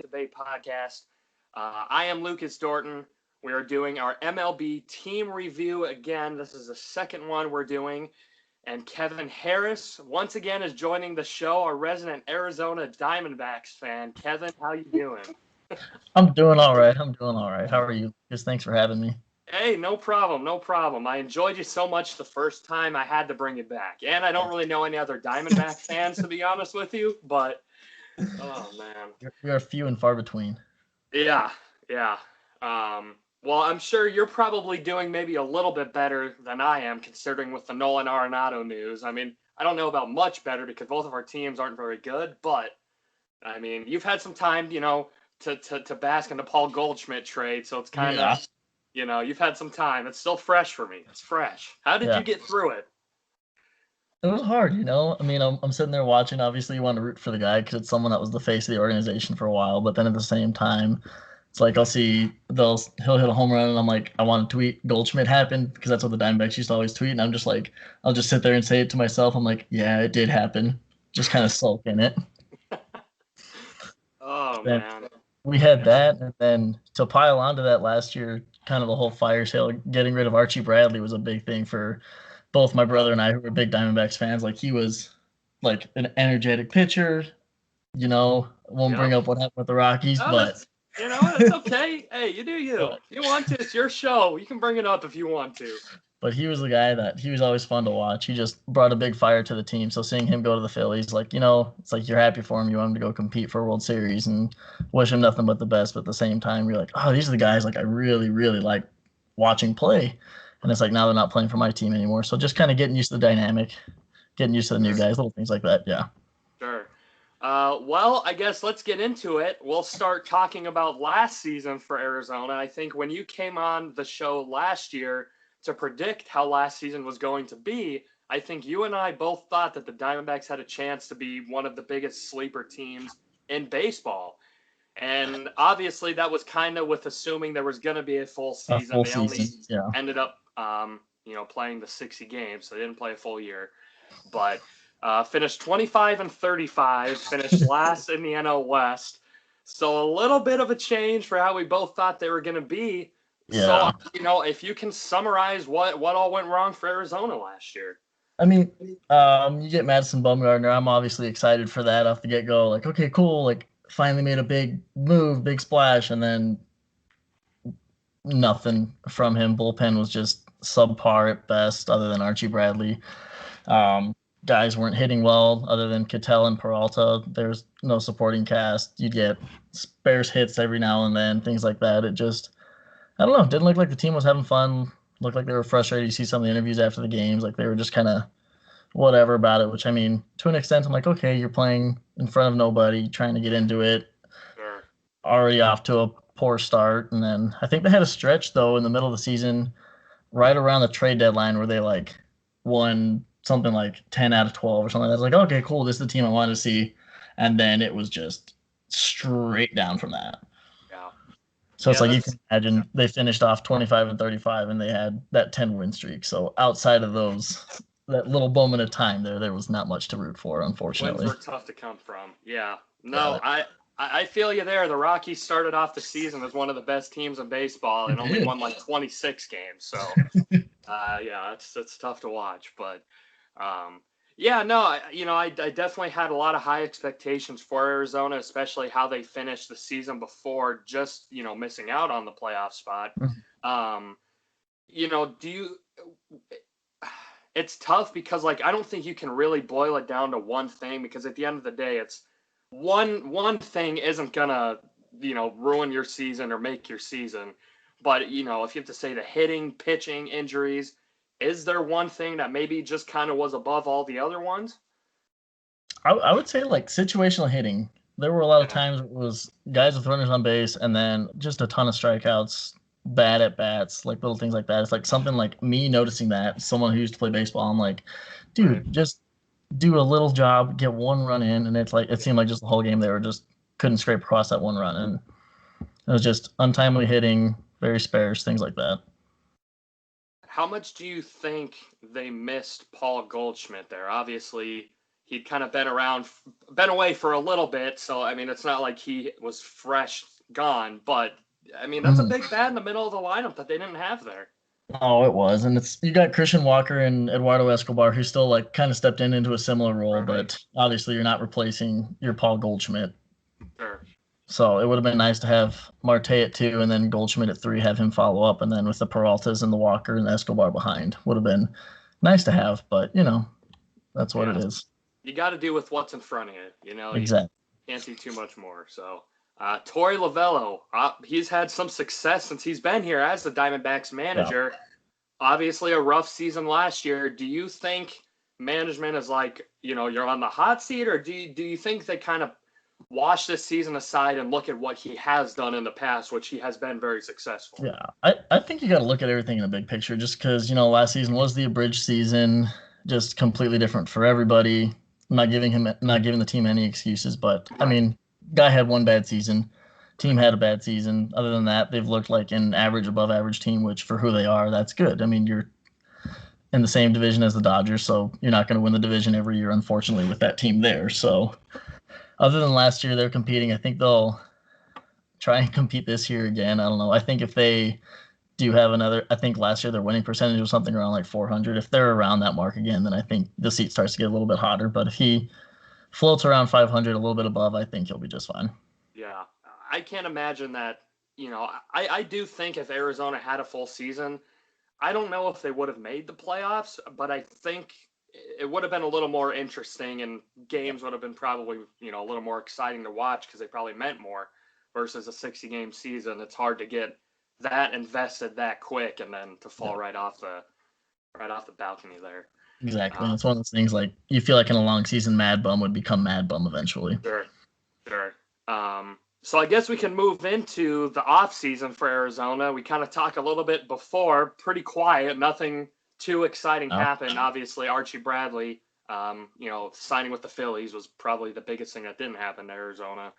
Debate podcast. I am Lucas Dorton. We are doing our MLB team review again. This is the second one we're doing. And Kevin Harris, once again, is joining the show, our resident Arizona Diamondbacks fan. Kevin, how you doing? I'm doing all right. How are you? Just thanks for having me. Hey, no problem, no problem. I enjoyed you so much the first time I had to bring you back. And I don't really know any other Diamondback fans, to be honest with you, but, oh, man. You're few and far between. Yeah, yeah. Well, I'm sure you're probably doing maybe a little bit better than I am, considering with the Nolan Arenado news. I mean, I don't know about much better because both of our teams aren't very good, but I mean, you've had some time, to bask in the Paul Goldschmidt trade, so it's kind of, you've had some time. It's still fresh for me. It's fresh. How did you get through it? It was hard, I mean, I'm sitting there watching. Obviously, you want to root for the guy because it's someone that was the face of the organization for a while. But then at the same time, it's like I'll see he'll hit a home run, and I'm like, I want to tweet Goldschmidt happened because that's what the Diamondbacks used to always tweet. And I'm just like, I'll just sit there and say it to myself. I'm like, yeah, it did happen. Just kind of sulk in it. Oh, man. We had that, and then to pile onto that last year, kind of the whole fire sale, getting rid of Archie Bradley was a big thing for both my brother and I, who were big Diamondbacks fans. Like, he was like an energetic pitcher. Won't bring up what happened with the Rockies, but it's okay. Hey, you do you. If you want to, it's your show. You can bring it up if you want to. But he was the guy that he was always fun to watch. He just brought a big fire to the team. So seeing him go to the Phillies, it's like you're happy for him. You want him to go compete for a World Series and wish him nothing but the best. But at the same time, you're like, oh, these are the guys like I really, really like watching play. And it's like now they're not playing for my team anymore. So just kind of getting used to the dynamic, getting used to the new guys, little things like that. Yeah. Sure. Well, I guess let's get into it. We'll start talking about last season for Arizona. I think when you came on the show last year to predict how last season was going to be, I think you and I both thought that the Diamondbacks had a chance to be one of the biggest sleeper teams in baseball. And obviously that was kind of with assuming there was going to be a full season. They only ended up, playing the 60 games, so they didn't play a full year. But finished 25-35, finished last in the NL West. So a little bit of a change for how we both thought they were going to be. Yeah. So, if you can summarize what all went wrong for Arizona last year. I mean, you get Madison Bumgarner. I'm obviously excited for that off the get-go. Like, okay, cool. Like, finally made a big move, big splash, and then nothing from him. Bullpen was just subpar at best, other than Archie Bradley. Guys weren't hitting well, other than Ketel and Peralta. There's no supporting cast. You'd get sparse hits every now and then, things like that. It just, I don't know, didn't look like the team was having fun. Looked like they were frustrated. You see some of the interviews after the games, like they were just kind of whatever about it, which, I mean, to an extent, I'm like, okay, you're playing in front of nobody, trying to get into it. Sure. Already off to a poor start. And then I think they had a stretch, though, in the middle of the season, right around the trade deadline, where they, like, won something like 10 out of 12 or something. I was like, okay, cool, this is the team I wanted to see. And then it was just straight down from that. Yeah. So it's like you can imagine they finished off 25-35 and they had that 10-win streak. So outside of that little moment of time there was not much to root for, unfortunately. Wins were tough to come from. Yeah. No, I feel you there. The Rockies started off the season as one of the best teams in baseball and only won like 26 games. So, it's tough to watch. But, I definitely had a lot of high expectations for Arizona, especially how they finished the season before just, missing out on the playoff spot. It's tough because, like, I don't think you can really boil it down to one thing, because at the end of the day, it's one thing isn't gonna, ruin your season or make your season. But, if you have to say the hitting, pitching, injuries, is there one thing that maybe just kind of was above all the other ones? I would say, like, situational hitting. There were a lot of times it was guys with runners on base and then just a ton of strikeouts, bad at bats, like little things like that. It's like something like me noticing that, someone who used to play baseball, I'm like, dude, just do a little job, get one run in, and it's like it seemed like just the whole game they were just couldn't scrape across that one run, and it was just untimely hitting, very sparse, things like that. How much do you think they missed Paul Goldschmidt there? Obviously, he'd kind of been away for a little bit. So, I mean, it's not like he was fresh gone, but I mean, that's a big bat in the middle of the lineup that they didn't have there. Oh, it was, and it's you got Christian Walker and Eduardo Escobar who still like kind of stepped into a similar role, Right. but obviously you're not replacing your Paul Goldschmidt. Sure. So it would have been nice to have Marte at 2 and then Goldschmidt at 3, have him follow up, and then with the Peraltas and the Walker and the Escobar behind would have been nice to have, but that's what it is. You got to do with what's in front of you. Exactly. You can't do too much more. So, Torey Lovullo, he's had some success since he's been here as the Diamondbacks manager. Yeah. Obviously, a rough season last year. Do you think management is like, you're on the hot seat, or do you think they kind of wash this season aside and look at what he has done in the past, which he has been very successful? Yeah, I think you got to look at everything in the big picture, just because, last season was the abridged season, just completely different for everybody. I'm not giving the team any excuses, but right. I mean, guy had one bad season. Team had a bad season. Other than that, they've looked like an average, above average team, which for who they are, that's good. I mean, you're in the same division as the Dodgers, so you're not going to win the division every year, unfortunately, with that team there. So other than last year, they're competing. I think they'll try and compete this year again. I don't know. I think if they do have I think last year their winning percentage was something around like 400. If they're around that mark again, then I think the seat starts to get a little bit hotter. But if he floats around 500, a little bit above, I think he'll be just fine. Yeah, I can't imagine that. I do think if Arizona had a full season, I don't know if they would have made the playoffs, but I think it would have been a little more interesting, and games would have been probably, a little more exciting to watch because they probably meant more versus a 60-game season. It's hard to get that invested that quick and then to fall right off the balcony there. Exactly. It's one of those things like you feel like in a long season, Mad Bum would become Mad Bum eventually. Sure. So I guess we can move into the off season for Arizona. We kind of talked a little bit before, pretty quiet, nothing too exciting happened. Obviously, Archie Bradley, signing with the Phillies was probably the biggest thing that didn't happen to Arizona.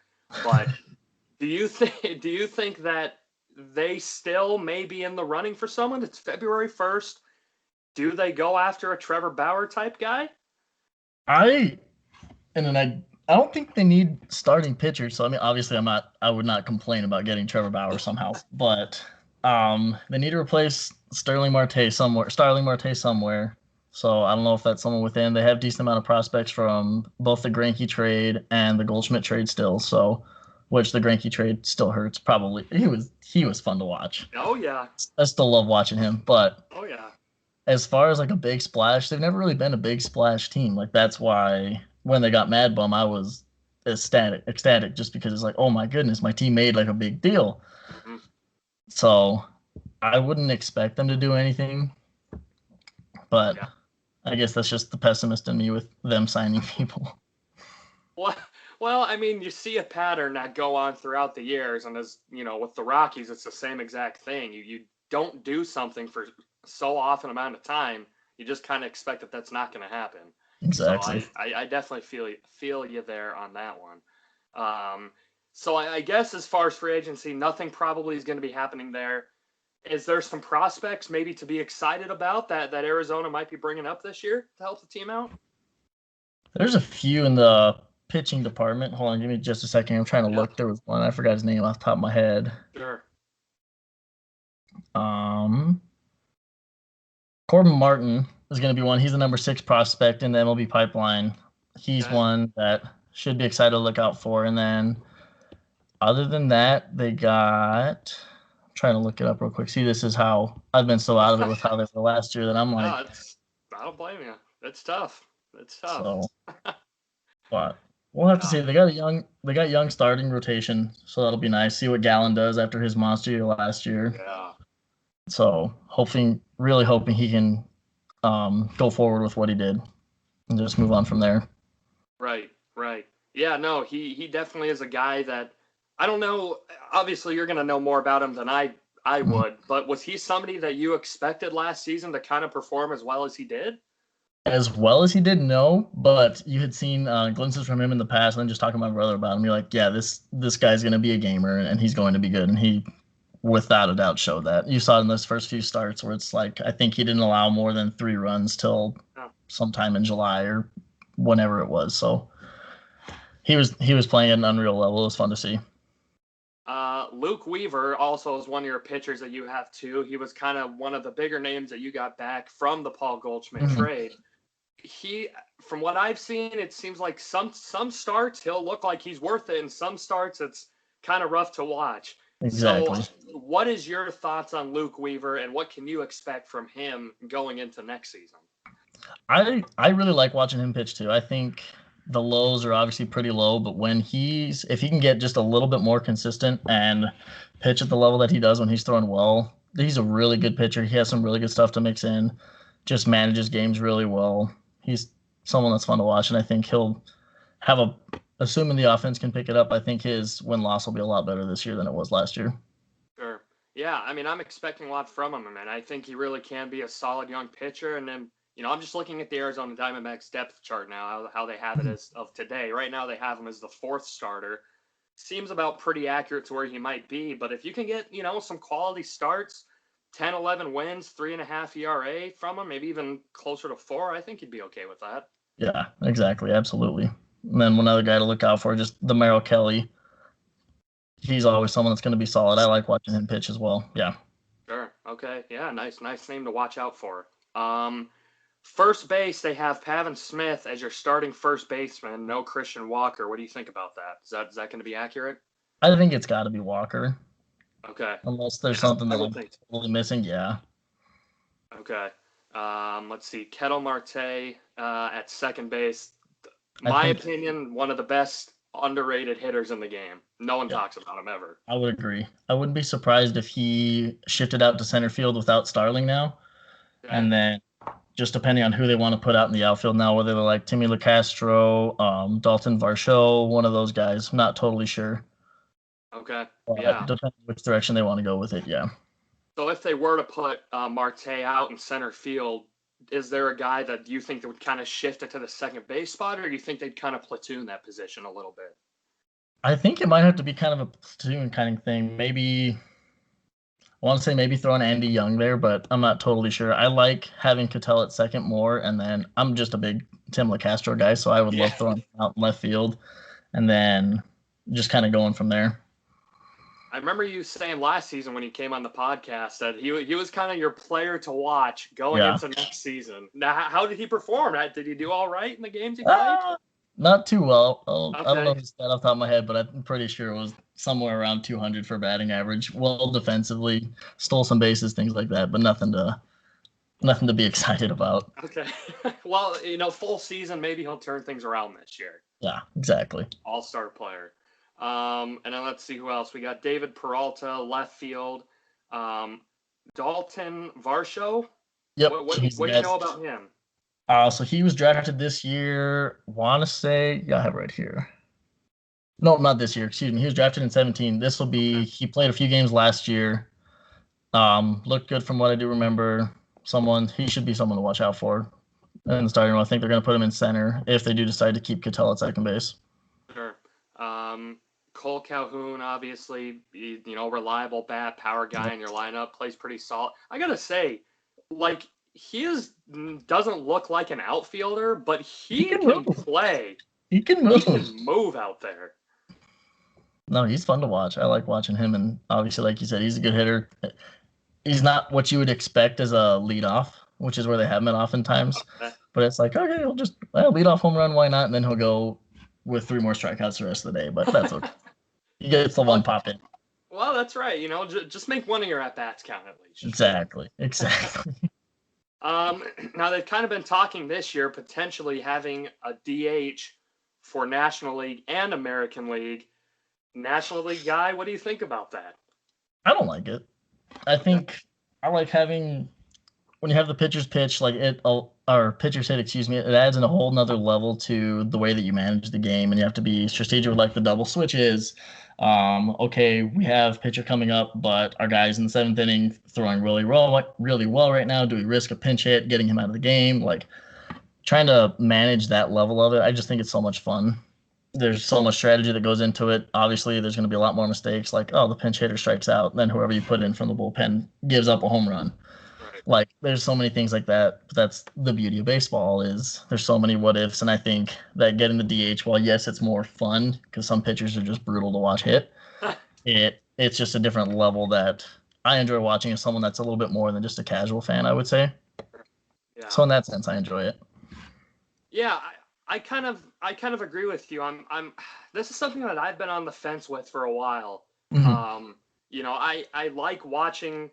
But do you think that they still may be in the running for someone? It's February 1st. Do they go after a Trevor Bauer type guy? I don't think they need starting pitchers. So I mean, obviously, I would not complain about getting Trevor Bauer somehow, but they need to replace Starling Marte somewhere. So I don't know if that's someone within. They have a decent amount of prospects from both the Greinke trade and the Goldschmidt trade still. So, which the Greinke trade still hurts. Probably he was fun to watch. Oh yeah, I still love watching him. But oh yeah, as far as like a big splash, they've never really been a big splash team. Like that's why when they got Mad Bum, I was ecstatic just because it's like, oh my goodness, my team made like a big deal. Mm-hmm. So I wouldn't expect them to do anything, but yeah. I guess that's just the pessimist in me with them signing people. Well, I mean, you see a pattern that go on throughout the years, and as with the Rockies, it's the same exact thing. You don't do something for so often amount of time, you just kind of expect that that's not going to happen. Exactly. So I definitely feel you there on that one. So I guess as far as free agency, nothing probably is going to be happening there. Is there some prospects maybe to be excited about that Arizona might be bringing up this year to help the team out? There's a few in the pitching department. Hold on, give me just a second. I'm trying to look. There was one. I forgot his name off the top of my head. Sure. Corbin Martin is going to be one. He's the number 6 prospect in the MLB pipeline. He's one that should be excited to look out for. And then other than that, they got – I'm trying to look it up real quick. See, this is how – I've been so out of it with how they were last year that I'm like – I don't blame you. It's tough. So, but we'll have to see. They got young starting rotation, so that'll be nice. See what Gallen does after his monster year last year. Yeah. So really hoping he can go forward with what he did and just move on from there. Right. Yeah, no, he definitely is a guy that I don't know. Obviously, you're going to know more about him than I would, but was he somebody that you expected last season to kind of perform as well as he did? As well as he did, no, but you had seen glimpses from him in the past, and then just talking to my brother about him, you're like, yeah, this guy's going to be a gamer, and he's going to be good, and he without a doubt showed that. You saw it in those first few starts where it's like, I think he didn't allow more than 3 runs till sometime in July or whenever it was. So he was playing at an unreal level. It was fun to see. Luke Weaver also is one of your pitchers that you have too. He was kind of one of the bigger names that you got back from the Paul Goldschmidt trade. He, from what I've seen, it seems like some starts he'll look like he's worth it, and some starts it's kind of rough to watch. Exactly. So, what is your thoughts on Luke Weaver, and what can you expect from him going into next season? I really like watching him pitch too. I think the lows are obviously pretty low, but if he can get just a little bit more consistent and pitch at the level that he does when he's throwing well, he's a really good pitcher. He has some really good stuff to mix in, just manages games really well. He's someone that's fun to watch, and I think he'll have assuming the offense can pick it up, I think his win-loss will be a lot better this year than it was last year. Sure. Yeah, I mean, I'm expecting a lot from him, and I think he really can be a solid young pitcher. And then, I'm just looking at the Arizona Diamondbacks depth chart now, how they have it as of today. Right now, they have him as the fourth starter. Seems about pretty accurate to where he might be, but if you can get, some quality starts, 10, 11 wins, 3.5 ERA from him, maybe even closer to 4, I think he'd be okay with that. Yeah, exactly. Absolutely. And then one other guy to look out for, just the Merrill Kelly. He's always someone that's going to be solid. I like watching him pitch as well. Yeah. Sure. Okay. Yeah. Nice name to watch out for. First base, they have Pavin Smith as your starting first baseman. No Christian Walker. What do you think about that? Is that going to be accurate? I think it's got to be Walker. Okay. Unless there's something that I'm totally missing. Yeah. Okay. Let's see. Kettle Marte at second base. My opinion, one of the best underrated hitters in the game. No one talks about him ever. I would agree. I wouldn't be surprised if he shifted out to center field without Starling now. Okay. And then just depending on who they want to put out in the outfield now, whether they're like Timmy LeCastro, Dalton Varsho, one of those guys. I'm not totally sure. Okay. Yeah. Depends which direction they want to go with it. Yeah. So if they were to put Marte out in center field, is there a guy that you think that would kind of shift it to the second base spot, or do you think they'd kind of platoon that position a little bit? I think it might have to be kind of a platoon kind of thing. Maybe I want to say maybe throwing Andy Young there, but I'm not totally sure. I like having Ketel at second more, and then I'm just a big Tim LeCastro guy, so I would love throwing him out in left field, and then just kind of going from there. I remember you saying last season when he came on the podcast that he was kind of your player to watch going into next season. Now, how did he perform? Did he do all right in the games he played? Not too well. Okay. I don't know if it's that off the top of my head, but I'm pretty sure it was somewhere around 200 for batting average. Well, defensively, stole some bases, things like that, but nothing to be excited about. Okay. Well, full season, maybe he'll turn things around this year. Yeah, exactly. All-star player. And then let's see who else. We got David Peralta, left field. Dalton Varsho. Yep. What do you know about him? So he was drafted this year. Want to say, I have it right here. No, not this year. Excuse me. He was drafted in 2017. This will be. He played a few games last year. Looked good from what I do remember. He should be someone to watch out for in the starting role. I think they're going to put him in center if they do decide to keep Ketel at second base. Sure. Cole Calhoun, obviously, reliable bat, power guy in your lineup, plays pretty solid. I gotta say, he doesn't look like an outfielder, but he can play. He can move. He can move out there. No, he's fun to watch. I like watching him, and obviously, like you said, he's a good hitter. He's not what you would expect as a leadoff, which is where they have him at oftentimes. Okay. But it's like, okay, he'll just lead off home run, why not? And then he'll go with 3 more strikeouts the rest of the day, but that's okay. He gets the one pop in. Well, that's right. Just make one of your at-bats count at least. Exactly. Now, they've kind of been talking this year, potentially having a DH for National League and American League. National League guy, what do you think about that? I don't like it. I think I like having when you have the pitchers pitch or pitchers hit, it adds in a whole nother level to the way that you manage the game, and you have to be strategic like the double switch is. Okay, we have pitcher coming up, but our guy's in the 7th inning throwing really well right now. Do we risk a pinch hit, getting him out of the game? Like trying to manage that level of it, I just think it's so much fun. There's so much strategy that goes into it. Obviously, there's going to be a lot more mistakes, like, the pinch hitter strikes out, then whoever you put in from the bullpen gives up a home run. Right. Like, there's so many things like that. But that's the beauty of baseball is there's so many what ifs, and I think that getting the DH, while yes, it's more fun because some pitchers are just brutal to watch hit. It's just a different level that I enjoy watching as someone that's a little bit more than just a casual fan, I would say. Yeah. So in that sense, I enjoy it. Yeah, I kind of agree with you. This is something that I've been on the fence with for a while. Mm-hmm. I like watching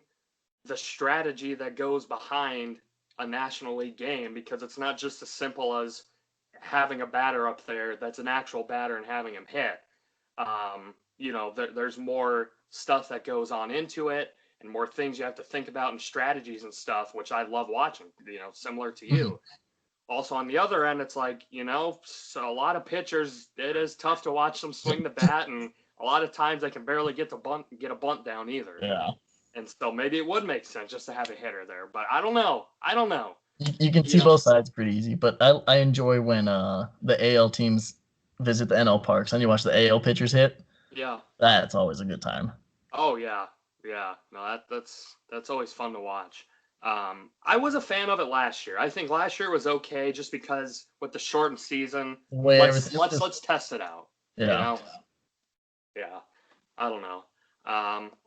the strategy that goes behind a National League game because it's not just as simple as having a batter up there that's an actual batter and having him hit. There's more stuff that goes on into it and more things you have to think about and strategies and stuff, which I love watching, similar to Mm-hmm. you. Also, on the other end, it's like, so a lot of pitchers, it is tough to watch them swing the bat, and a lot of times they can barely get a bunt down either. Yeah. And so maybe it would make sense just to have a hitter there, but I don't know. You can see both sides pretty easy, but I enjoy when the AL teams visit the NL parks and you watch the AL pitchers hit. Yeah. That's always a good time. Oh yeah, yeah. No, that's always fun to watch. I was a fan of it last year. I think last year was okay just because with the shortened season, let's test it out. Yeah. Yeah. I don't know.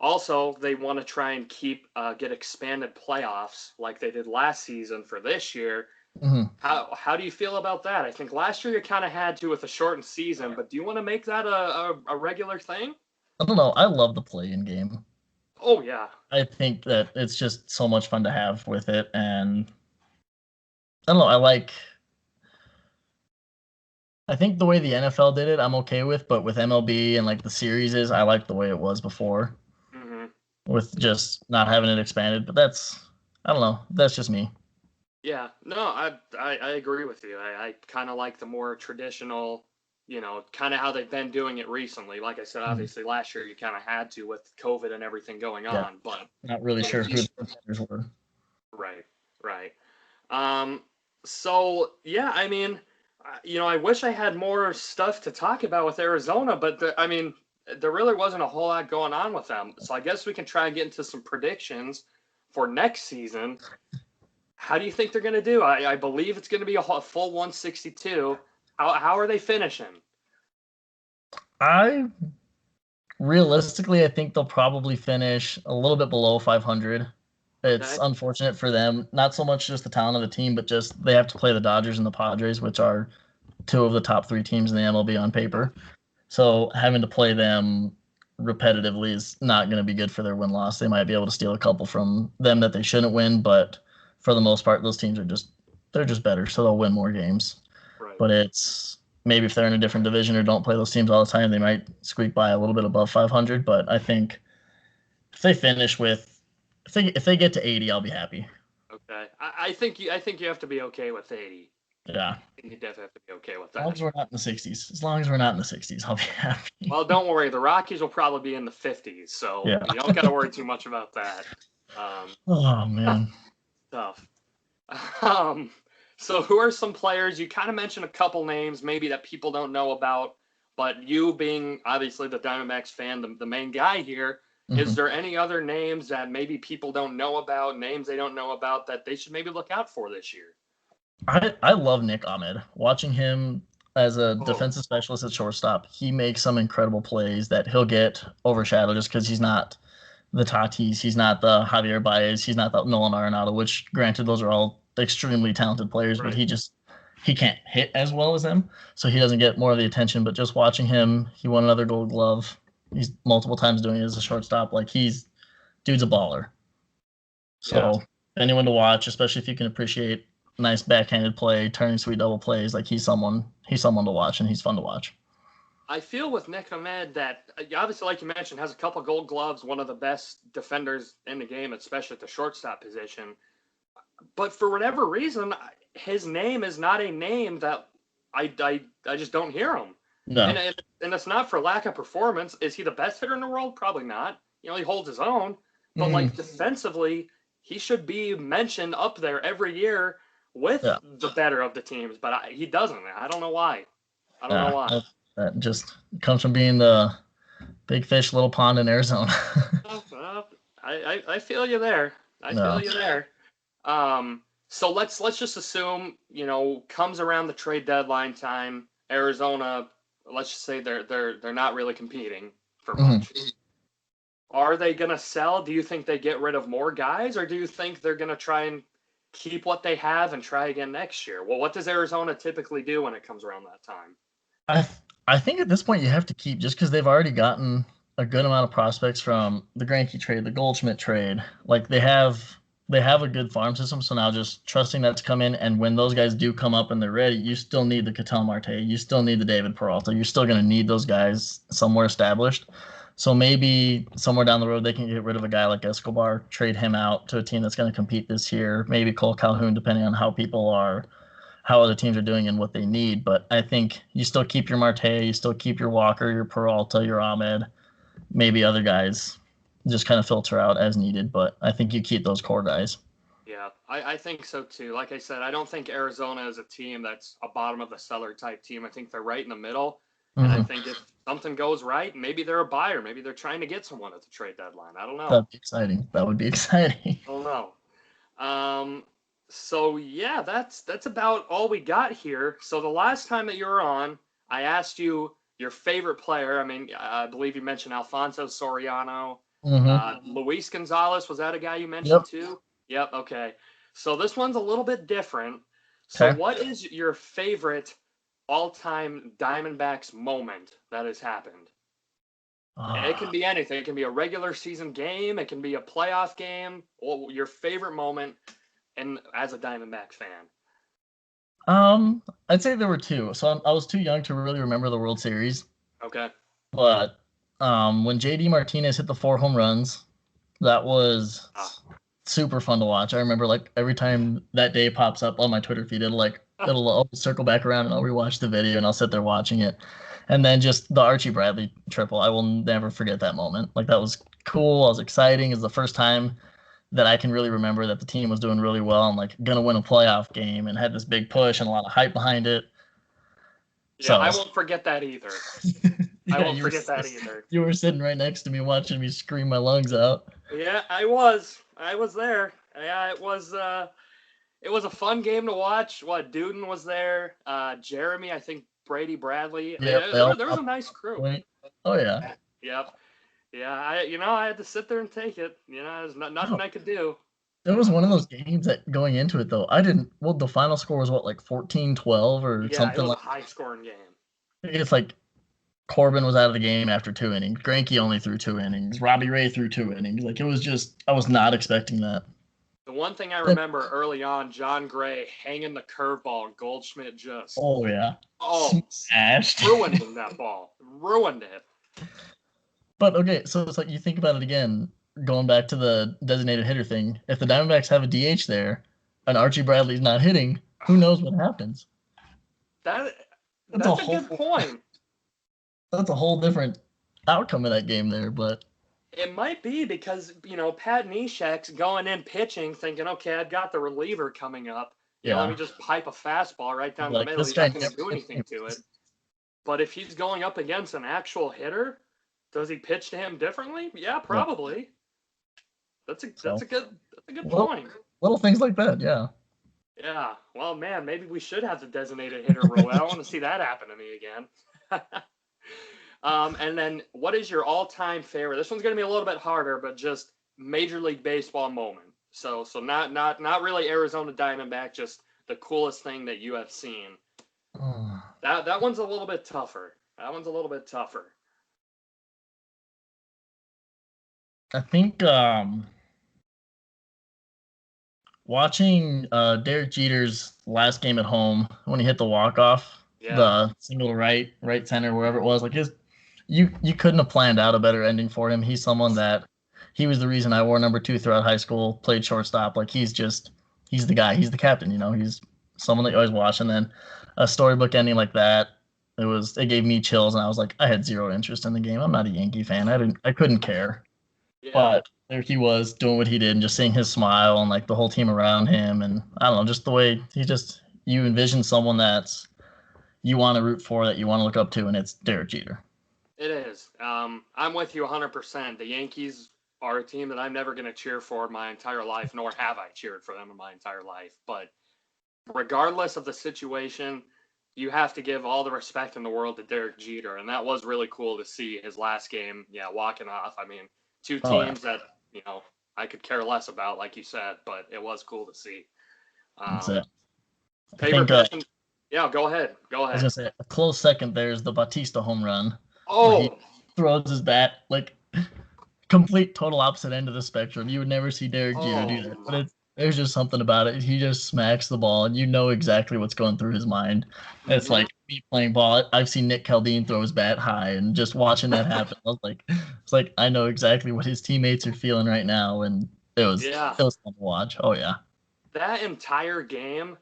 Also, they want to try and get expanded playoffs like they did last season for this year. Mm-hmm. How do you feel about that? I think last year you kind of had to with a shortened season, but do you want to make that a regular thing? I don't know. I love the play-in game. Oh yeah. I think that it's just so much fun to have with it, and I don't know. I think the way the NFL did it, I'm okay with, but with MLB and like the series I like the way it was before, with just not having it expanded. But I don't know. That's just me. Yeah, no, I agree with you. I kind of like the more traditional, kind of how they've been doing it recently. Like I said, obviously last year you kind of had to with COVID and everything going on, but not really sure who the players were. Right. So yeah, I mean, I wish I had more stuff to talk about with Arizona, but there really wasn't a whole lot going on with them. So I guess we can try and get into some predictions for next season. How do you think they're going to do? I believe it's going to be a full 162. How are they finishing? Realistically, I think they'll probably finish a little bit below 500. It's unfortunate for them. Not so much just the talent of the team, but just they have to play the Dodgers and the Padres, which are two of the top three teams in the MLB on paper. So having to play them repetitively is not going to be good for their win-loss. They might be able to steal a couple from them that they shouldn't win, but for the most part, those teams they're just better, so they'll win more games. Right. But it's maybe if they're in a different division or don't play those teams all the time, they might squeak by a little bit above 500. But I think if they finish if they get to 80, I'll be happy. Okay, I think you have to be okay with 80. Yeah, you definitely have to be okay with that. As long as we're not in the 60s. As long as we're not in the 60s, I'll be happy. Well, don't worry. The Rockies will probably be in the 50s, so you don't got to worry too much about that. Oh man, tough. So who are some players? You kind of mentioned a couple names maybe that people don't know about, but you being obviously the Diamondbacks fan, the main guy here, is there any other names that maybe people don't know about, names they don't know about that they should maybe look out for this year? I love Nick Ahmed. Watching him as a defensive specialist at shortstop, he makes some incredible plays that he'll get overshadowed just because he's not the Tatis, he's not the Javier Baez, he's not the Nolan Arenado, which granted those are all extremely talented players, but he can't hit as well as them, so he doesn't get more of the attention. But just watching him, he won another Gold Glove. He's multiple times doing it as a shortstop. Like dude's a baller. So anyone to watch, especially if you can appreciate nice backhanded play, turning sweet double plays, like he's someone to watch, and he's fun to watch. I feel with Nick Ahmed that obviously, like you mentioned, has a couple Gold Gloves, one of the best defenders in the game, especially at the shortstop position. But for whatever reason, his name is not a name that I just don't hear him. No. And it's not for lack of performance. Is he the best hitter in the world? Probably not. He holds his own. But like defensively, he should be mentioned up there every year with the better of the teams. But he doesn't. I don't know why. That just comes from being the big fish, little pond in Arizona. I feel you there. I feel you there. So let's just assume, comes around the trade deadline time, Arizona, let's just say they're not really competing for much. Are they going to sell? Do you think they get rid of more guys, or do you think they're going to try and keep what they have and try again next year? Well, what does Arizona typically do when it comes around that time? I think at this point you have to keep, just because they've already gotten a good amount of prospects from the Greinke trade, the Goldschmidt trade. Like they have a good farm system, so now just trusting that to come in, and when those guys do come up and they're ready, you still need the Ketel Marte, you still need the David Peralta, you're still going to need those guys somewhere established. So maybe somewhere down the road they can get rid of a guy like Escobar, trade him out to a team that's going to compete this year. Maybe Cole Calhoun, depending on how other teams are doing and what they need. But I think you still keep your Marte, you still keep your Walker, your Peralta, your Ahmed. Maybe other guys just kind of filter out as needed, but I think you keep those core guys. Yeah, I think so too. Like I said, I don't think Arizona is a team that's a bottom of the cellar type team. I think they're right in the middle. And I think if something goes right, maybe they're a buyer. Maybe they're trying to get someone at the trade deadline. I don't know. That'd be exciting. That would be exciting. I don't know. So yeah, that's about all we got here. So the last time that you were on, I asked you your favorite player. I mean, I believe you mentioned Alfonso Soriano. Luis Gonzalez, was that a guy you mentioned too? Yep. Okay. So this one's a little bit different. So what is your favorite all-time Diamondbacks moment that has happened? And it can be anything. It can be a regular season game. It can be a playoff game. Or your favorite moment, and as a Diamondback fan. I'd say there were two. So I was too young to really remember the World Series. Okay. But when JD Martinez hit the 4 home runs, that was super fun to watch. I remember like every time that day pops up on my Twitter feed, it'll circle back around and I'll rewatch the video and I'll sit there watching it. And then just the Archie Bradley triple, I will never forget that moment. Like that was cool. I was exciting. It's the first time that I can really remember that the team was doing really well and like gonna win a playoff game and had this big push and a lot of hype behind it. Yeah, so, I won't forget that either. I won't forget that either. You were sitting right next to me watching me scream my lungs out. Yeah, I was there. Yeah, it was a fun game to watch. Duden was there. Jeremy, I think Brady Bradley. Yeah, there was a nice crew. Oh yeah. Yep. Yeah, I had to sit there and take it. There's nothing I could do. It was one of those games that going into it though, the final score was like 14-12 or something. Yeah, it was a high scoring game. It's like Corbin was out of the game after 2 innings. Greinke only threw 2 innings. Robbie Ray threw 2 innings. Like it was just, I was not expecting that. The one thing I remember early on, John Gray hanging the curveball, Goldschmidt just smashed, ruining that ball, ruined it. But okay, so it's like you think about it again, going back to the designated hitter thing. If the Diamondbacks have a DH there, and Archie Bradley's not hitting, who knows what happens? That's a good point. That's a whole different outcome of that game there, but it might be because, Pat Neshek's going in pitching thinking, okay, I've got the reliever coming up. Let me just pipe a fastball right down the middle. He's not going to do anything to it. But if he's going up against an actual hitter, does he pitch to him differently? Yeah, probably. That's a good point. Little things like that, yeah. Yeah. Well, man, maybe we should have the designated hitter rule. I don't want to see that happen to me again. And then what is your all-time favorite? This one's going to be a little bit harder, but just Major League Baseball moment. So not really Arizona Diamondback, just the coolest thing that you have seen. That one's a little bit tougher. I think watching Derek Jeter's last game at home when he hit the walk-off, the single to right center, wherever it was, like you couldn't have planned out a better ending for him. He's someone that he was the reason I wore number 2 throughout high school, played shortstop. Like he's the guy, he's the captain, He's someone that you always watch. And then a storybook ending like that, it gave me chills, and I was like, I had zero interest in the game. I'm not a Yankee fan. I couldn't care. Yeah. But there he was doing what he did and just seeing his smile and like the whole team around him. And I don't know, just the way you envision someone that's you want to root for, that you want to look up to, and it's Derek Jeter. It is. I'm with you 100%. The Yankees are a team that I'm never going to cheer for my entire life, nor have I cheered for them in my entire life. But regardless of the situation, you have to give all the respect in the world to Derek Jeter, and that was really cool to see his last game. Yeah, walking off. I mean, two Oh yeah, teams that I could care less about, like you said, but it was cool to see. that's it. I Favorite think pitching? Yeah, go ahead. Go I was ahead. gonna say a close second there is the Batista home run, where he Oh, throws his bat like complete total opposite end of the spectrum. You would never see Derek Jeter do that, but my, there's just something about it. He just smacks the ball, and you know exactly what's going through his mind. It's mhm. like me playing ball. I've seen Nick Caldine throw his bat high, and just watching that happen, I was like, it's like I know exactly what his teammates are feeling right now, and Yeah, it was fun to watch. Oh yeah, that entire game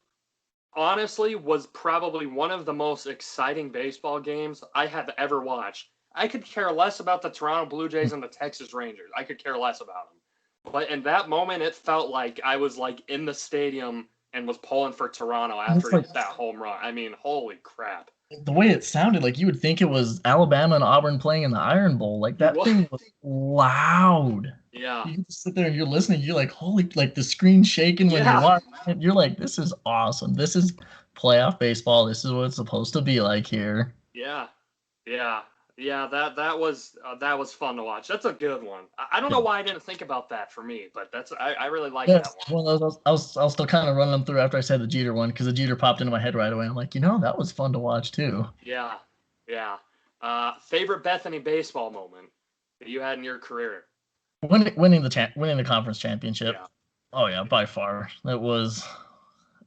honestly was probably one of the most exciting baseball games I have ever watched. I could care less about the Toronto Blue Jays and the Texas Rangers. I could care less about them. But in that moment, it felt like I was like in the stadium and was pulling for Toronto and after it's he like hit that home run. I mean, holy crap. the way it sounded, like you would think it was Alabama and Auburn playing in the Iron Bowl. Like that What? thing was loud. Yeah. You just sit there and you're listening. You're like, holy, like the screen's shaking when you're Yeah. watching it. You're like, this is awesome. This is playoff baseball. This is what it's supposed to be like here. Yeah. Yeah. Yeah, that was fun to watch. That's a good one. I don't Yeah. know why I didn't think about that for me, but I really like that Yes, one. one of those. I was still kind of running them through after I said the Jeter one because the Jeter popped into my head right away. I'm like, that was fun to watch too. Yeah, yeah. Favorite Bethany baseball moment that you had in your career? Winning the conference championship. Yeah. Oh yeah, by far. It was.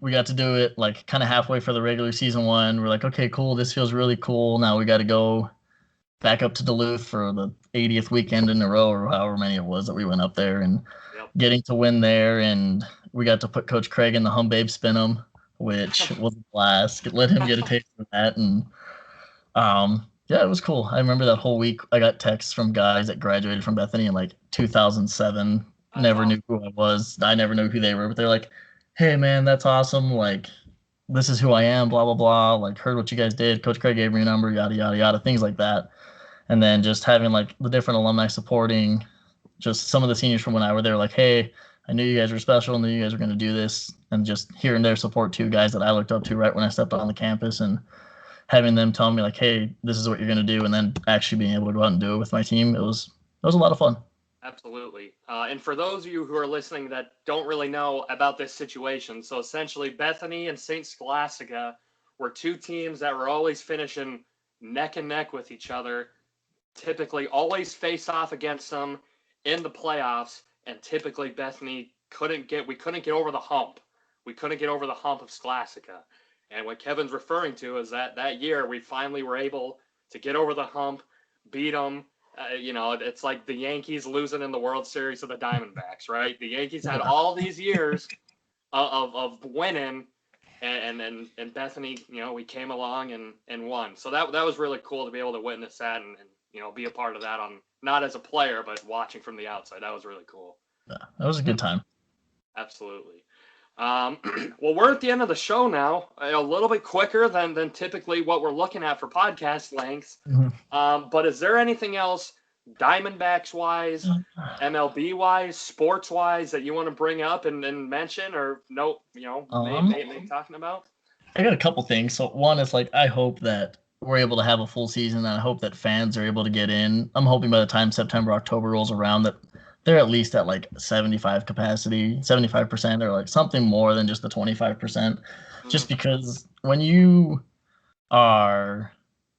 We got to do it like kind of halfway for the regular season one. We're like, okay, cool. This feels really cool. Now we got to go back up to Duluth for the 80th weekend in a row or however many it was that we went up there and Yep. getting to win there. And we got to put Coach Craig in the hum babe spin which was a blast. Let him get a taste of that. And yeah, it was cool. I remember that whole week I got texts from guys that graduated from Bethany in like 2007. That's Never awesome. knew who I was. I never knew who they were, but they're like, hey man, that's awesome. Like, this is who I am, blah, blah, blah. Like, heard what you guys did. Coach Craig gave me your number, yada, yada, yada, things like that. And then just having like the different alumni supporting just some of the seniors from when I were there, like, hey, I knew you guys were special, knew you guys were going to do this. And just hearing their support too, guys that I looked up to right when I stepped on the campus and having them tell me like, hey, this is what you're going to do. And then actually being able to go out and do it with my team. It was a lot of fun. Absolutely. And for those of you who are listening that don't really know about this situation, so essentially Bethany and St. Scholastica were two teams that were always finishing neck and neck with each other, typically always face off against them in the playoffs, and typically Bethany we couldn't get over the hump. We couldn't get over the hump of Scholastica. And what Kevin's referring to is that year we finally were able to get over the hump, beat them. It's like the Yankees losing in the World Series to the Diamondbacks, right? The Yankees had all these years of winning, and Bethany, we came along and won. So that was really cool to be able to witness that and be a part of that on not as a player but watching from the outside. That was really cool. Yeah, that was a good time. Absolutely. Well, we're at the end of the show now, a little bit quicker than typically what we're looking at for podcast lengths. Mm-hmm. But is there anything else, Diamondbacks wise, MLB wise, sports wise, that you want to bring up and mention or maybe talking about? I got a couple things. So one is like I hope that we're able to have a full season, and I hope that fans are able to get in. I'm hoping by the time September, October rolls around that they're at least at like 75 capacity, 75%, or like something more than just the 25%. Mm-hmm. Just because when you are,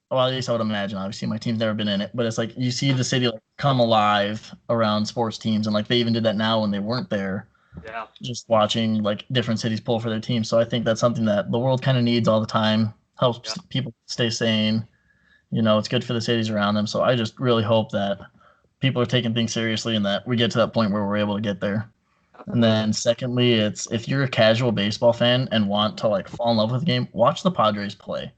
well, at least I would imagine, obviously my team's never been in it, but it's like you see the city like come alive around sports teams, and like they even did that now when they weren't there. Yeah. Just watching like different cities pull for their team. So I think that's something that the world kind of needs all the time. Helps people stay sane. It's good for the cities around them. So I just really hope that people are taking things seriously and that we get to that point where we're able to get there. And then secondly, it's if you're a casual baseball fan and want to like fall in love with the game, watch the Padres play.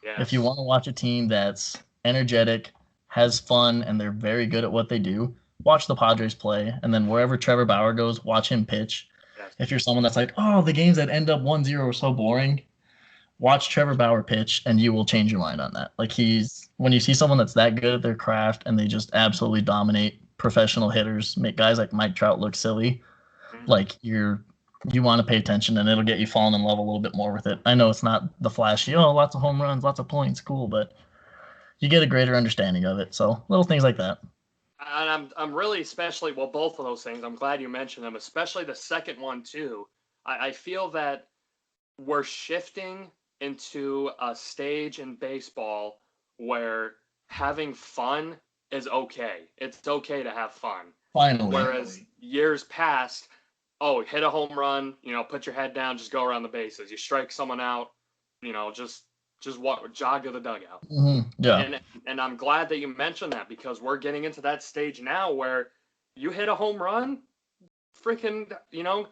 Yes. If you want to watch a team that's energetic, has fun, and they're very good at what they do, watch the Padres play. And then wherever Trevor Bauer goes, watch him pitch. Yes. If you're someone that's like, oh, the games that end up 1-0 are so boring, watch Trevor Bauer pitch and you will change your mind on that. Like when you see someone that's that good at their craft and they just absolutely dominate, professional hitters make guys like Mike Trout look silly. Like you want to pay attention, and it'll get you falling in love a little bit more with it. I know it's not the flashy, lots of home runs, lots of points, cool, but you get a greater understanding of it. So little things like that. And I'm really especially, well, both of those things, I'm glad you mentioned them, especially the second one too. I feel that we're shifting into a stage in baseball where having fun is okay. It's okay to have fun. Finally. Whereas years past, hit a home run, put your head down, just go around the bases. You strike someone out, just walk, jog to the dugout. Mm-hmm. Yeah. And I'm glad that you mentioned that, because we're getting into that stage now where you hit a home run, freaking,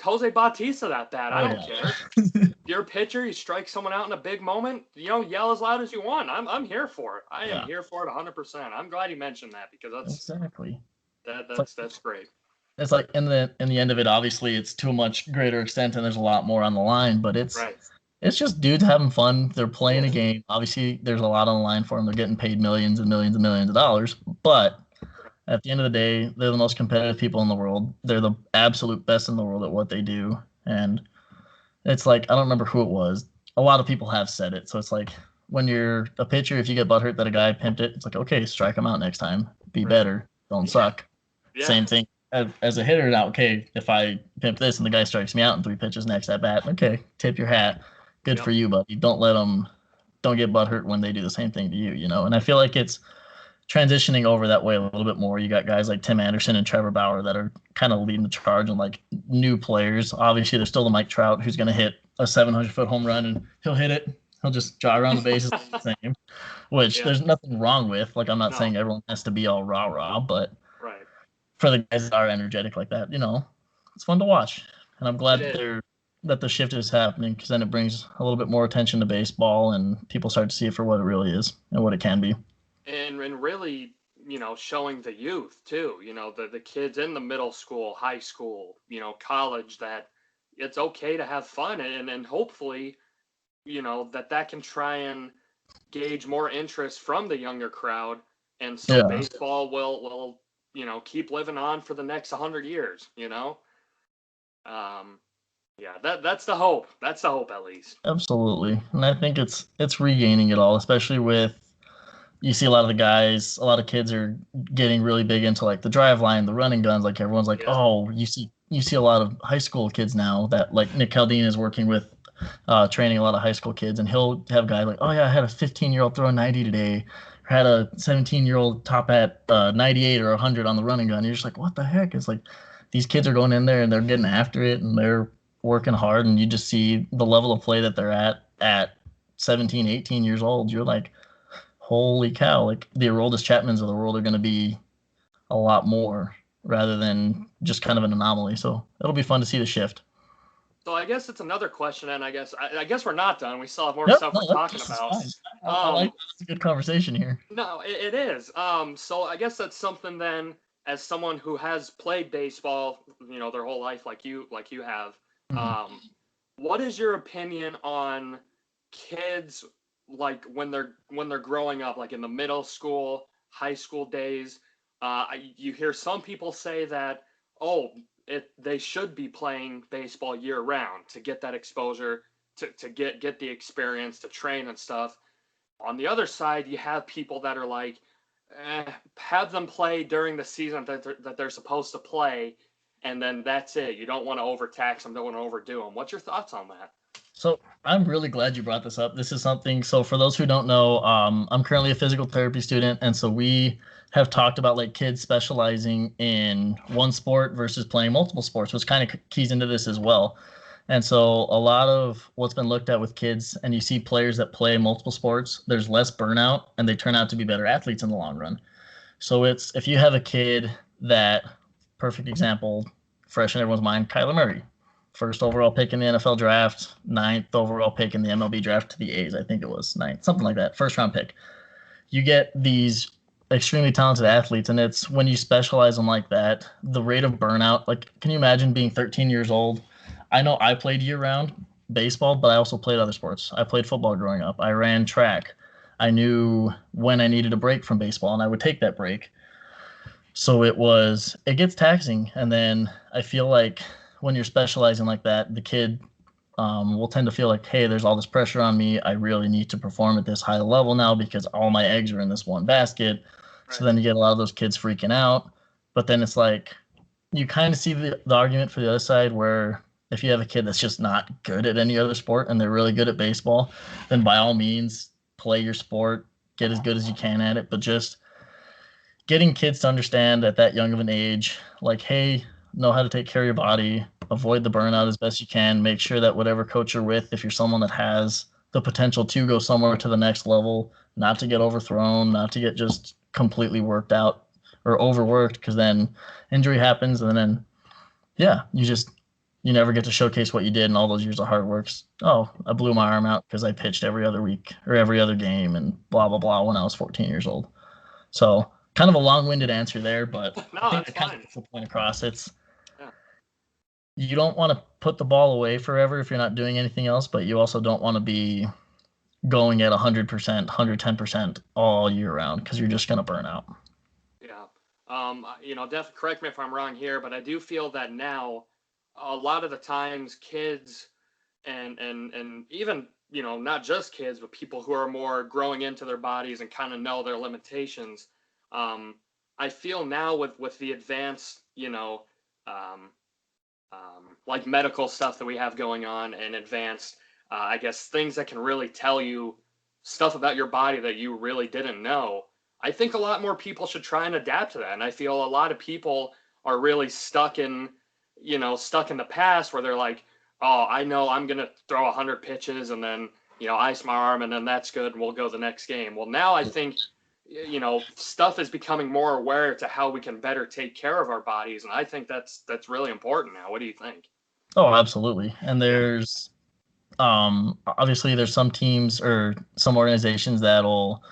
Jose Bautista that bad. I don't care. You're a pitcher, you strike someone out in a big moment, yell as loud as you want. I'm here for it. I am here for it 100%. I'm glad you mentioned that, because that's exactly that's great. It's like in the end of it, obviously it's to a much greater extent and there's a lot more on the line, but it's just dudes having fun. They're playing a game. Obviously there's a lot on the line for them. They're getting paid millions and millions and millions of dollars, but at the end of the day, they're the most competitive people in the world. They're the absolute best in the world at what they do. And it's like, I don't remember who it was. A lot of people have said it. So it's like, when you're a pitcher, if you get butthurt that a guy pimped it, it's like, okay, strike him out next time. Be better. Don't suck. Yeah. Same thing as a hitter. Now, okay, if I pimp this and the guy strikes me out in 3 pitches next at bat, okay, tip your hat. Good for you, buddy. Don't get butthurt when they do the same thing to you, And I feel like it's transitioning over that way a little bit more. You got guys like Tim Anderson and Trevor Bauer that are kind of leading the charge on like new players. Obviously, there's still the Mike Trout who's going to hit a 700-foot home run and he'll hit it. He'll just jog around the bases the same, which there's nothing wrong with. Like, I'm not saying everyone has to be all rah-rah, but for the guys that are energetic like that, it's fun to watch. And I'm glad that the shift is happening, because then it brings a little bit more attention to baseball and people start to see it for what it really is and what it can be. And really, showing the youth too, the kids in the middle school, high school, college, that it's okay to have fun, and hopefully, that can try and gauge more interest from the younger crowd. And so baseball will, keep living on for the next 100 years, that's the hope. That's the hope, at least. Absolutely. And I think it's regaining it all, especially with, you see a lot of the guys, a lot of kids are getting really big into like the drive line, the running guns. Like everyone's like, you see a lot of high school kids now that, like, Nick Caldine is working with, training a lot of high school kids, and he'll have guys like, I had a 15-year-old throw a 90 today, or had a 17-year-old top at 98 or 100 on the running gun. You're just like, what the heck? It's like these kids are going in there and they're getting after it and they're working hard, and you just see the level of play that they're at 17, 18 years old. You're like, holy cow, like the Aroldis Chapmans of the world are going to be a lot more rather than just kind of an anomaly. So it'll be fun to see the shift. So I guess it's another question, and I guess we're not done. We still have more stuff we're talking about. I like it's a good conversation here. No, it is. So I guess that's something then, as someone who has played baseball, their whole life, like you have. Mm-hmm. What is your opinion on kids, like when they're growing up, like in the middle school, high school days? You hear some people say that, they should be playing baseball year round to get that exposure, to get the experience, to train and stuff. On the other side, you have people that are like, have them play during the season that they're supposed to play, and then that's it. You don't want to overtax them, don't want to overdo them. What's your thoughts on that? So I'm really glad you brought this up. This is something, so for those who don't know, I'm currently a physical therapy student, and so we have talked about like kids specializing in one sport versus playing multiple sports, which kind of keys into this as well. And so a lot of what's been looked at with kids, and you see players that play multiple sports, there's less burnout and they turn out to be better athletes in the long run. So it's, if you have a kid that, perfect example, fresh in everyone's mind, Kyler Murray. First overall pick in the NFL draft, 9th overall pick in the MLB draft to the A's. I think it was 9th, something like that. First round pick. You get these extremely talented athletes, and it's when you specialize them like that, the rate of burnout, like, can you imagine being 13 years old? I know I played year-round baseball, but I also played other sports. I played football growing up. I ran track. I knew when I needed a break from baseball, and I would take that break. So it gets taxing. And then I feel like when you're specializing like that, the kid will tend to feel like, hey, there's all this pressure on me. I really need to perform at this high level now because all my eggs are in this one basket. So Right. then you get a lot of those kids freaking out. But then it's like you kind of see the argument for the other side where if you have a kid that's just not good at any other sport and they're really good at baseball, then by all means play your sport, get as good as you can at it. But just getting kids to understand at that young of an age, like, hey, know how to take care of your body, avoid the burnout as best you can, make sure that whatever coach you're with, if you're someone that has the potential to go somewhere to the next level, not to get overthrown, not to get just completely worked out or overworked, because then injury happens and then yeah, you never get to showcase what you did in all those years of hard work. Oh, I blew my arm out because I pitched every other week or every other game and blah blah blah when I was 14 years old. So kind of a long-winded answer there, but I No, think that's that kind of fine. gets the point across. It's Yeah. you don't want to put the ball away forever if you're not doing anything else, but you also don't want to be going at 100%, 110% all year round because you're just going to burn out. Yeah. Correct me if I'm wrong here, but I do feel that now a lot of the times kids and even, not just kids, but people who are more growing into their bodies and kind of know their limitations. Um, I feel now with the advanced, um, like medical stuff that we have going on and advanced, I guess things that can really tell you stuff about your body that you really didn't know. I think a lot more people should try and adapt to that. And I feel a lot of people are really stuck in the past where they're like, oh, I know I'm going to throw 100 pitches and then, ice my arm and then that's good and we'll go the next game. Well, now I think, stuff is becoming more aware to how we can better take care of our bodies. And I think that's really important now. What do you think? Oh, absolutely. And Yeah. there's obviously there's some teams or some organizations that'll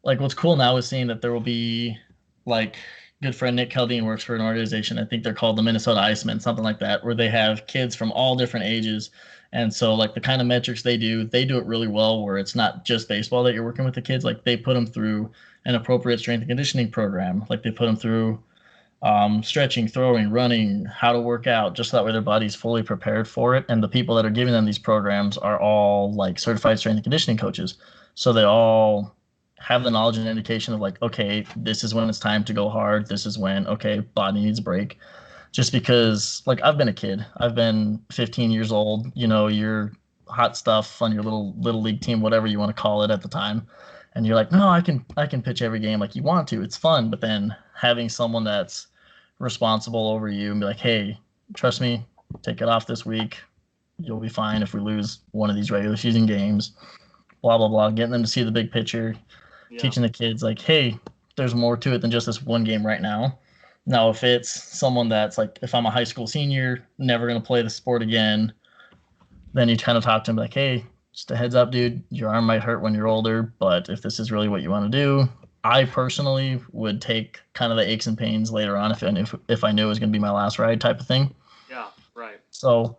like what's cool now is seeing that there will be like good friend Nick Caldine works for an organization. I think they're called the Minnesota Icemen, something like that, where they have kids from all different ages. And so like the kind of metrics they do it really well where it's not just baseball that you're working with the kids. Like they put them through an appropriate strength and conditioning program. Like they put them through stretching, throwing, running, how to work out, just so that way their body's fully prepared for it. And the people that are giving them these programs are all like certified strength and conditioning coaches. So they all have the knowledge and indication of like, okay, this is when it's time to go hard. This is when, okay, body needs a break. Just because like I've been a kid. I've been 15 years old, you're hot stuff on your little league team, whatever you want to call it at the time. And you're like, no, I can pitch every game like you want to. It's fun. But then having someone that's responsible over you and be like, hey, trust me, take it off this week. You'll be fine if we lose one of these regular season games. Blah blah blah. Getting them to see the big picture, Yeah. teaching the kids like, hey, there's more to it than just this one game right now. Now, if it's someone that's like, if I'm a high school senior, never gonna play the sport again, then you kind of talk to them like, hey, just a heads up, dude, your arm might hurt when you're older, but if this is really what you want to do, I personally would take kind of the aches and pains later on if I knew it was going to be my last ride type of thing. Yeah. Right. So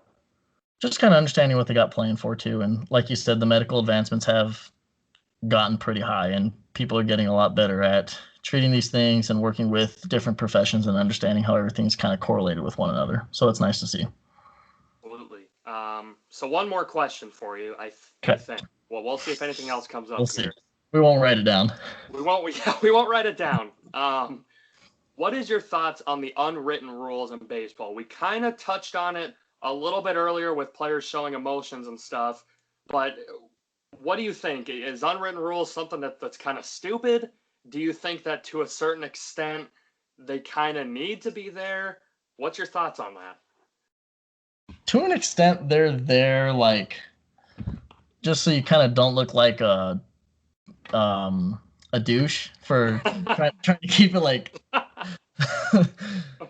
just kind of understanding what they got playing for too. And like you said, the medical advancements have gotten pretty high and people are getting a lot better at treating these things and working with different professions and understanding how everything's kind of correlated with one another. So it's nice to see. Absolutely. So one more question for you, I Okay. think. Well, we'll see if anything else comes We'll up see. here. We won't write it down. We won't write it down. What is your thoughts on the unwritten rules in baseball? We kind of touched on it a little bit earlier with players showing emotions and stuff, but what do you think? Is unwritten rules something that's kind of stupid? Do you think that to a certain extent they kind of need to be there? What's your thoughts on that? To an extent, they're there like just so you kind of don't look like um a douche for trying to keep it like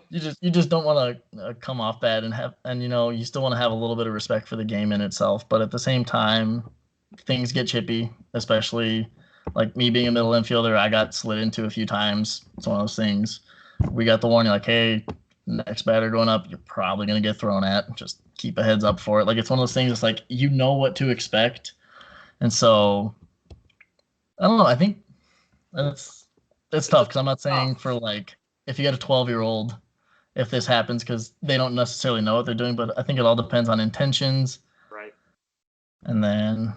you just don't want to come off bad and you still want to have a little bit of respect for the game in itself, but at the same time things get chippy, especially like me being a middle infielder. I got slid into a few times. It's one of those things. We got the warning like, hey, next batter going up, you're probably going to get thrown at. Just keep a heads up for it. Like it's one of those things. It's like you know what to expect, and so I don't know. I think that's it's It's tough just because I'm not saying tough. for like if you got a 12-year-old, if this happens, because they don't necessarily know what they're doing, but I think it all depends on intentions. Right. And then,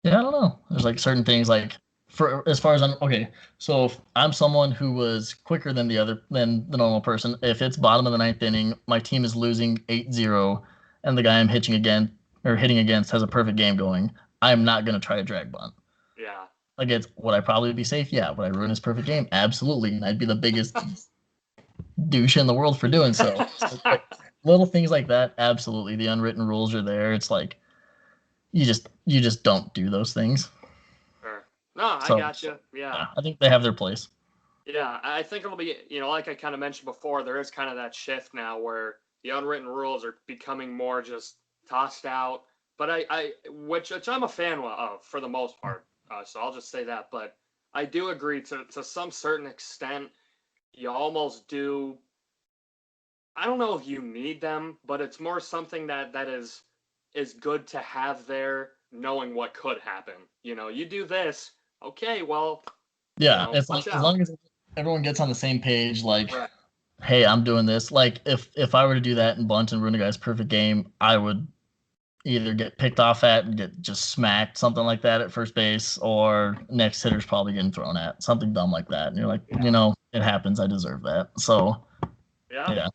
yeah, I don't know. There's like certain things like for as far as okay. So if I'm someone who was quicker than the normal person. If it's bottom of the ninth inning, my team is losing 8-0, and the guy I'm hitting against has a perfect game going, I'm not gonna try to drag bunt. Yeah. Like, would I probably be safe? Yeah. Would I ruin his perfect game? Absolutely. And I'd be the biggest douche in the world for doing so. So like, little things like that, absolutely. The unwritten rules are there. It's like you just don't do those things. Sure. No, I So gotcha. Yeah. yeah, I think they have their place. Yeah, I think it'll be, like I kind of mentioned before, there is kind of that shift now where the unwritten rules are becoming more just tossed out. But which I'm a fan of for the most part. So I'll just say that. But I do agree to some certain extent, you almost do. I don't know if you need them, but it's more something that is good to have there, knowing what could happen. You do this, okay, well, Yeah, it's watch like as out. long as everyone gets on the same page, like, Right. hey, I'm doing this. Like if I were to do that and bunt and ruin a guy's perfect game, I would either get picked off at and get just smacked, something like that at first base, or next hitter's probably getting thrown at, something dumb like that. And you're like, Yeah. it happens. I deserve that. So Yeah. yeah.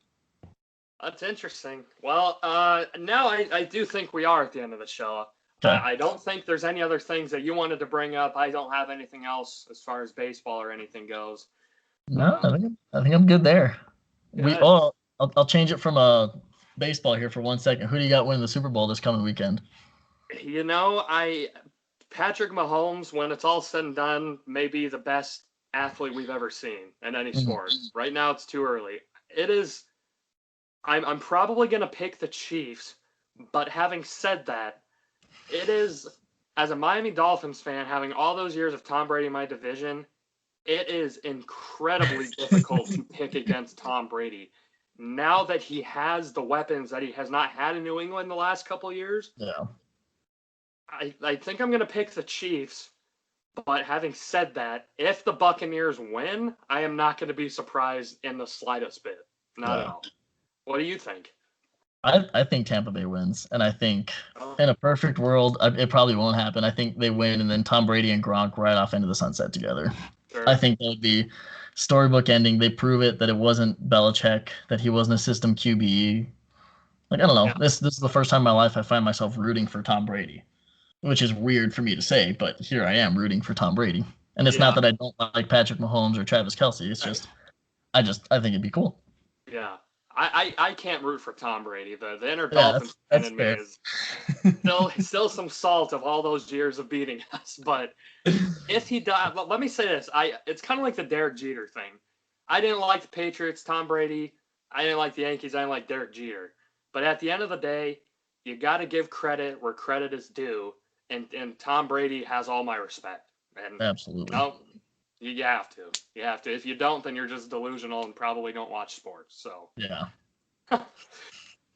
That's interesting. Well, now I do think we are at the end of the show. Okay. I don't think there's any other things that you wanted to bring up. I don't have anything else as far as baseball or anything goes. No, I think I'm good there. Good. I'll change it from baseball here for 1 second. Who do you got winning the Super Bowl this coming weekend? Patrick Mahomes, when it's all said and done, may be the best athlete we've ever seen in any sport. Right now, it's too early. It is. I'm probably gonna pick the Chiefs, but having said that, it is, as a Miami Dolphins fan, having all those years of Tom Brady in my division, it is incredibly difficult to pick against Tom Brady. Now that he has the weapons that he has not had in New England the last couple of years, Yeah. I think I'm going to pick the Chiefs. But having said that, if the Buccaneers win, I am not going to be surprised in the slightest bit. Not at all. What do you think? I think Tampa Bay wins, and I think in a perfect world, it probably won't happen. I think they win, and then Tom Brady and Gronk ride off into the sunset together. Sure. I think that would be storybook ending. They prove it that it wasn't Belichick, that he wasn't a system QB. Like, I don't know. Yeah. This is the first time in my life I find myself rooting for Tom Brady, which is weird for me to say, but here I am rooting for Tom Brady. And it's not that I don't like Patrick Mahomes or Travis Kelce. It's just I think it'd be cool. Yeah. I can't root for Tom Brady. The inner Dolphins fan in me is still some salt of all those years of beating us. But if he does, let me say this: it's kind of like the Derek Jeter thing. I didn't like the Patriots, Tom Brady. I didn't like the Yankees. I didn't like Derek Jeter. But at the end of the day, you got to give credit where credit is due, and Tom Brady has all my respect. And absolutely, you have to. You have to. If you don't, then you're just delusional and probably don't watch sports. So yeah.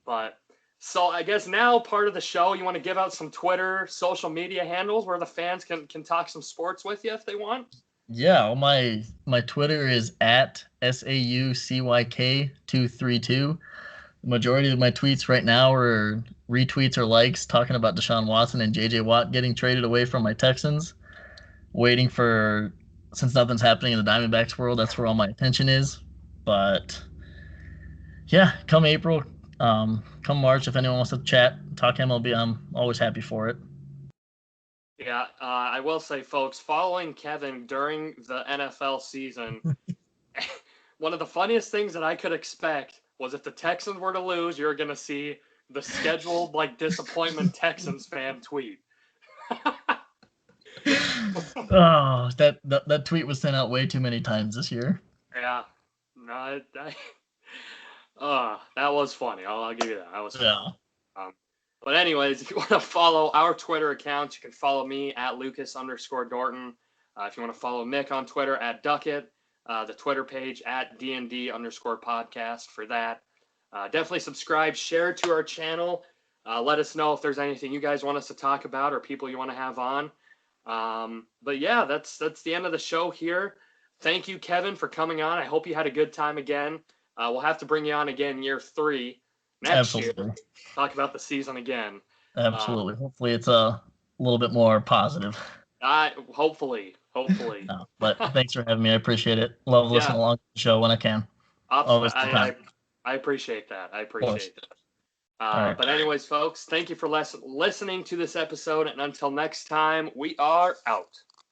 But so I guess now part of the show, you want to give out some Twitter, social media handles where the fans can talk some sports with you if they want. Yeah, well, my Twitter is at SAUCYK232. The majority of my tweets right now are retweets or likes talking about Deshaun Watson and JJ Watt getting traded away from my Texans. Waiting for, since nothing's happening in the Diamondbacks world, that's where all my attention is. But yeah, come April, come March, if anyone wants to chat, talk MLB, I'm always happy for it. Yeah, I will say, folks, following Kevin during the NFL season, one of the funniest things that I could expect was if the Texans were to lose, you're going to see the scheduled disappointment Texans fan tweet. Oh, that tweet was sent out way too many times this year. Yeah, no, that was funny. I'll give you that. That was funny. Yeah. But anyways, if you want to follow our Twitter accounts, you can follow me at Lucas_Dorton. If you want to follow Nick on Twitter at Doetkott, the Twitter page at DND_podcast for that. Definitely subscribe, share to our channel. Let us know if there's anything you guys want us to talk about or people you want to have on. But yeah, that's the end of the show here. Thank you, Kevin, for coming on. I hope you had a good time again. We'll have to bring you on again year 3 next year. Absolutely. Talk about the season again. Absolutely. Hopefully it's a little bit more positive. Hopefully. No, but thanks for having me. I appreciate it. Love listening along to the show when I can. Always good time. I appreciate that. I Of appreciate course. that. All right. But anyways, folks, thank you for listening to this episode. And until next time, we are out.